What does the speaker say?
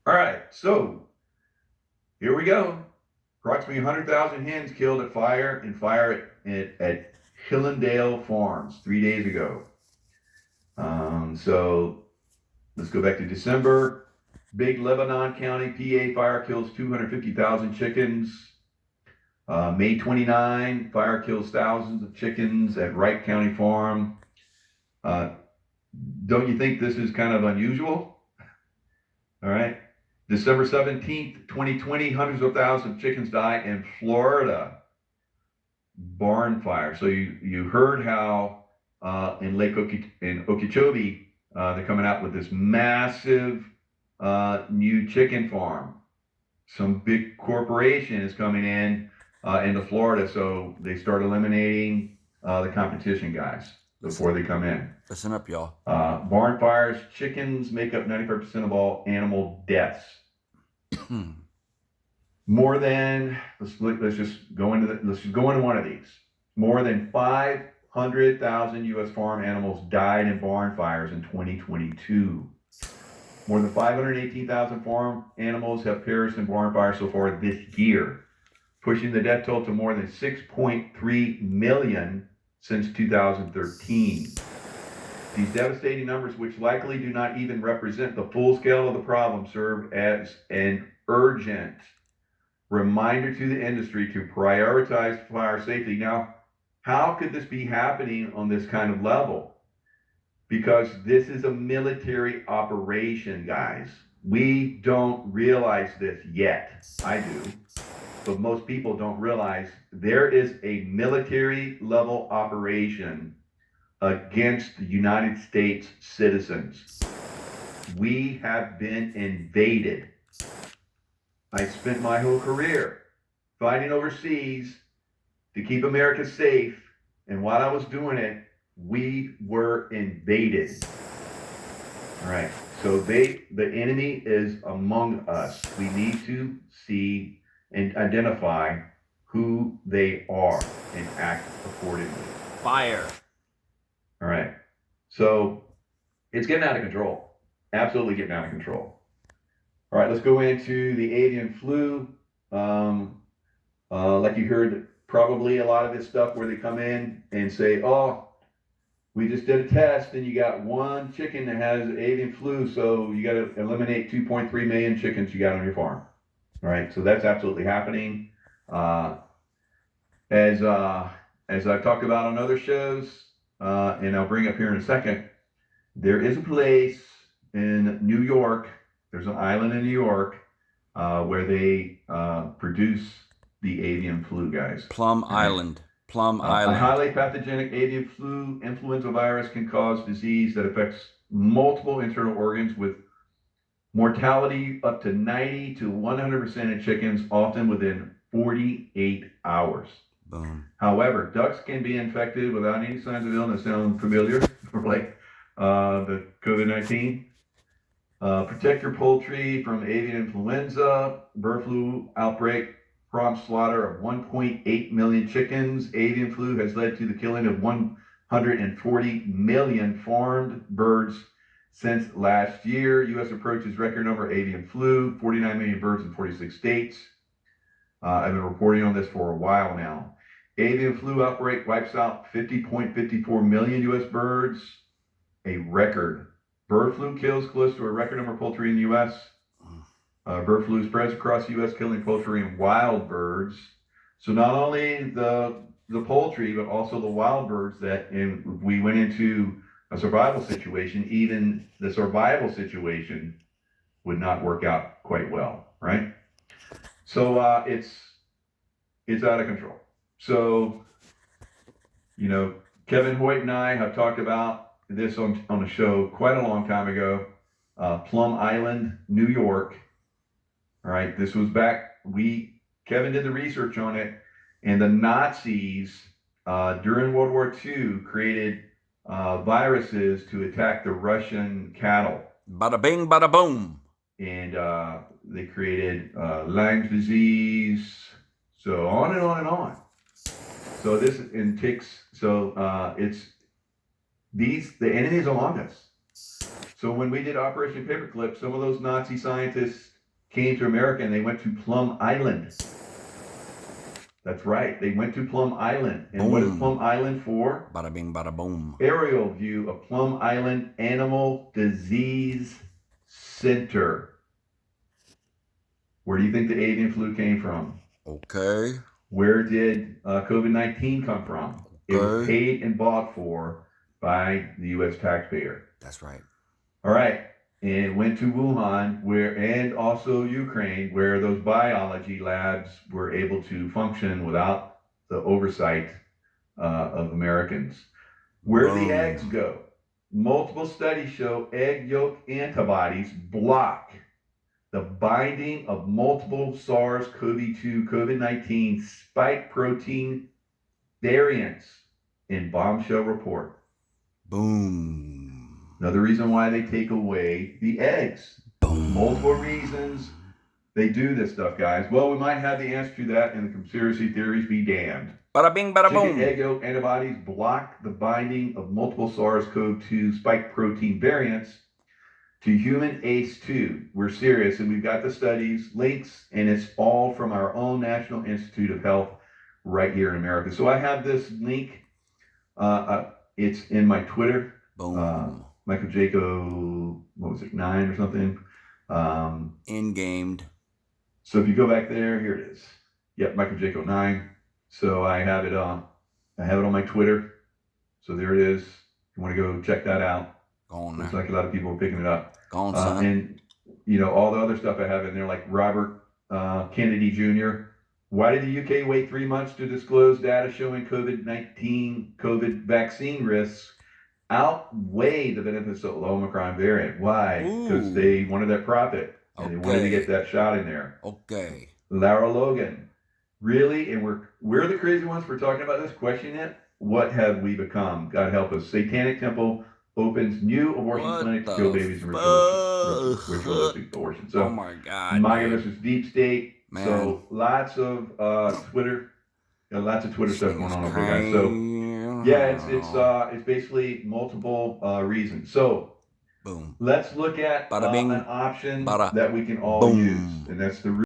All right, so here we go. Approximately 100,000 hens killed at fire at Hillendale Farms 3 days ago. So let's go back to December. Big Lebanon County, PA fire kills 250,000 chickens. May 29, fire kills thousands of chickens at Wright County Farm. Don't you think this is kind of unusual? All right. December 17th, 2020, hundreds of thousands of chickens die in Florida. Barn fire. So you heard how in Okeechobee, they're coming out with this massive new chicken farm. Some big corporation is coming in into Florida, so they start eliminating the competition guys before they come in. Listen up, y'all. Barn fires, chickens make up 95% of all animal deaths. More than let's just go into one of these. More than 500,000 U.S. farm animals died in barn fires in 2022. More than 518,000 farm animals have perished in barn fires so far this year, pushing the death toll to more than 6.3 million since 2013. These devastating numbers, which likely do not even represent the full scale of the problem, serve as an urgent reminder to the industry to prioritize fire safety. Now, how could this be happening on this kind of level? Because this is a military operation, guys. We don't realize this yet. I do. But most people don't realize there is a military level operation against the United States citizens. We have been invaded. I spent my whole career fighting overseas to keep America safe, and while I was doing it, we were invaded. All right, so the enemy is among us. We need to see and identify who they are and act accordingly. Fire. All right, so it's getting out of control. Absolutely getting out of control. All right, let's go into the avian flu. Like you heard, probably a lot of this stuff where they come in and say, oh, we just did a test and you got one chicken that has avian flu, so you got to eliminate 2.3 million chickens you got on your farm. All right, so that's absolutely happening. As I've talked about on other shows, and I'll bring up here in a second, there is a place in New York, there's an island in New York where they produce the avian flu, guys. Plum Island. Plum Island. A highly pathogenic avian flu influenza virus can cause disease that affects multiple internal organs with mortality up to 90 to 100% in chickens, often within 48 hours. Boom. However, ducks can be infected without any signs of illness. Sound familiar? Like the COVID-19? Protect your poultry from avian influenza. Bird flu outbreak prompts slaughter of 1.8 million chickens. Avian flu has led to the killing of 140 million farmed birds since last year. U.S. approaches record number of avian flu, 49 million birds in 46 states. I've been reporting on this for a while now. Avian flu outbreak wipes out 50.54 million U.S. birds, a record. Bird flu kills close to a record number of poultry in the U.S. Bird flu spreads across the U.S., killing poultry and wild birds. So not only the poultry, but also the wild birds that we went into a survival situation, even the survival situation would not work out quite well, right? So it's out of control. So, Kevin Hoyt and I have talked about this on a show quite a long time ago. Plum Island, New York. All right, this was back. Kevin did the research on it, and the Nazis during World War II created viruses to attack the Russian cattle. Bada bing, bada boom. And they created Lyme's disease, so on and on and on. So this in ticks. So the enemy is among us. So when we did Operation Paperclip, some of those Nazi scientists came to America and they went to Plum Island. That's right. They went to Plum Island. And what is Boom. Plum Island for? Bada bing, bada boom. Aerial view of Plum Island Animal Disease Center. Where do you think the avian flu came from? Okay. Where did COVID-19 come from? It was paid and bought for by the U.S. taxpayer. That's right. All right. And went to Wuhan, and also Ukraine, where those biology labs were able to function without the oversight of Americans. Where do the eggs go? Multiple studies show egg yolk antibodies block the binding of multiple SARS-CoV-2 COVID-19 spike protein variants in bombshell report. Boom. Another reason why they take away the eggs. Boom. Multiple reasons they do this stuff, guys. Well, we might have the answer to that, and the conspiracy theories be damned. Bada bing, bada Chicken boom. egg yolk antibodies block the binding of multiple SARS-CoV-2 spike protein variants to human ACE2. We're serious, and we've got the studies, links, and it's all from our own National Institute of Health right here in America. So I have this link. It's in my Twitter. Boom. Michael Jaco, what was it, 9 or something? In-gamed. So if you go back there, here it is. Yep, Michael Jaco 9. So I have it on my Twitter. So there it is. If you want to go check that out. Go on Looks now. like a lot of people are picking it up. Go on, son. And, you know, all the other stuff I have in there, like Robert Kennedy Jr. Why did the UK wait 3 months to disclose data showing COVID vaccine risks outweigh the benefits of the Omicron variant? Why? Because they wanted that profit, and they wanted to get that shot in there. Okay. Lara Logan, really? And we're the crazy ones for talking about this? Question it? What have we become? God help us. Satanic Temple opens new abortion clinic to kill babies in ritualistic abortion. So, oh my God. my goodness, it's deep state. Man. So lots of Twitter, lots of Twitter stuff going on over there, guys. So yeah, it's basically multiple reasons. So boom. Let's look at Bada bing, an option bada that we can all boom. use, and that's the